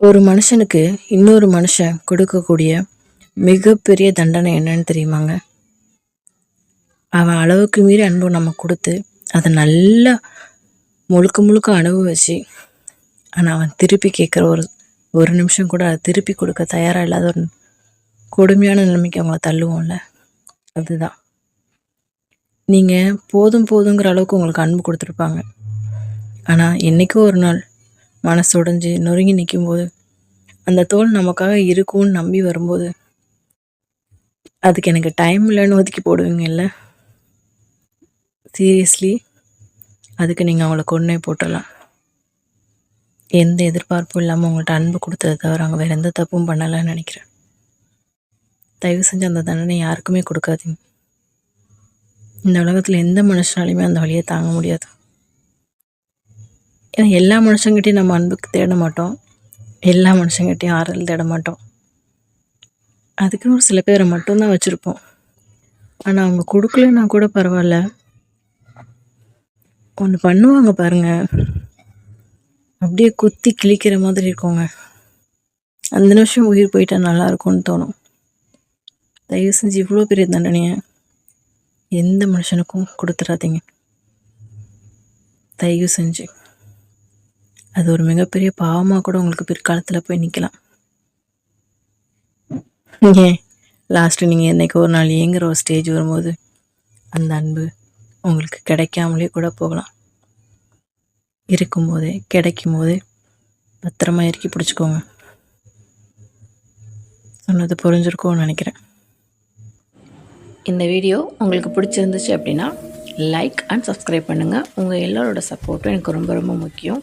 ஒரு மனுஷனுக்கு இன்னொரு மனுஷன் கொடுக்கக்கூடிய மிகப்பெரிய தண்டனை என்னன்னு தெரியுமாங்க? அவன் அளவுக்கு மீறி அன்பு நம்ம கொடுத்து அதை நல்லா முழுக்க முழுக்க அனுபவிச்சு, ஆனால் அவன் திருப்பி கேட்குற ஒரு ஒரு நிமிஷம் கூட அதை திருப்பி கொடுக்க தயாராக இல்லாத ஒரு கொடுமையான நிலைமைக்கு அவங்கள தள்ளுவோம்ல, அதுதான். நீங்கள் போதும் போதுங்கிற அளவுக்கு உங்களுக்கு அன்பு கொடுத்துருப்பாங்க. ஆனால் என்றைக்கோ ஒரு நாள் மனசு உடைஞ்சு நொறுங்கி நிற்கும்போது, அந்த தோல் நமக்காக இருக்கும்னு நம்பி வரும்போது, அதுக்கு எனக்கு டைம் இல்லைன்னு ஒதுக்கி போடுவீங்கல்ல. சீரியஸ்லி, அதுக்கு நீங்கள் அவங்கள கொன்னே போட்டுடலாம். எந்த எதிர்பார்ப்பும் இல்லாமல் உங்கள்கிட்ட அன்பு கொடுத்ததை தவிர அவங்க வேறு எந்த தப்பும் பண்ணலைன்னு நினைக்கிறேன். தயவு செஞ்சு அந்த தண்டனை யாருக்குமே கொடுக்காதீங்க. இந்த உலகத்தில் எந்த மனுஷனாலையுமே அந்த வழியை தாங்க முடியாது. ஏன்னா எல்லா மனுஷங்கிட்டையும் நம்ம அன்புக்கு தேட மாட்டோம், எல்லா மனுஷங்கிட்டையும் ஆறுதல் தேட மாட்டோம். அதுக்குன்னு ஒரு சில பேரை மட்டும்தான் வச்சுருப்போம். ஆனால் அவங்க கொடுக்கலன்னா கூட பரவாயில்ல, ஒன்று பண்ணுவாங்க பாருங்க, அப்படியே குத்தி கிழிக்கிற மாதிரி இருக்குங்க. அந்த நிமிஷம் உயிர் போயிட்டா நல்லா இருக்கும்னு தோணும். தயவு செஞ்சு இவ்வளோ பெரிய தண்டனையை எந்த மனுஷனுக்கும் கொடுத்துடாதீங்க. தயவு செஞ்சு. அது ஒரு மிகப்பெரிய பாவமாக கூட உங்களுக்கு பிற்காலத்தில் போய் நிற்கலாம். ஏன் லாஸ்ட்டு நீங்கள் என்றைக்கு ஒரு நாள் ஏங்குற ஒரு ஸ்டேஜ் வரும்போது அந்த அன்பு உங்களுக்கு கிடைக்காமலே கூட போகலாம். இருக்கும்போதே கிடைக்கும் போதே பத்திரமா இறுக்கி பிடிச்சிக்கோங்க. சொன்னது புரிஞ்சிருக்கும்னு நினைக்கிறேன். இந்த வீடியோ உங்களுக்கு பிடிச்சிருந்துச்சு அப்படின்னா லைக் அண்ட் சப்ஸ்கிரைப் பண்ணுங்கள். உங்கள் எல்லோரோட சப்போர்ட்டும் எனக்கு ரொம்ப ரொம்ப முக்கியம்.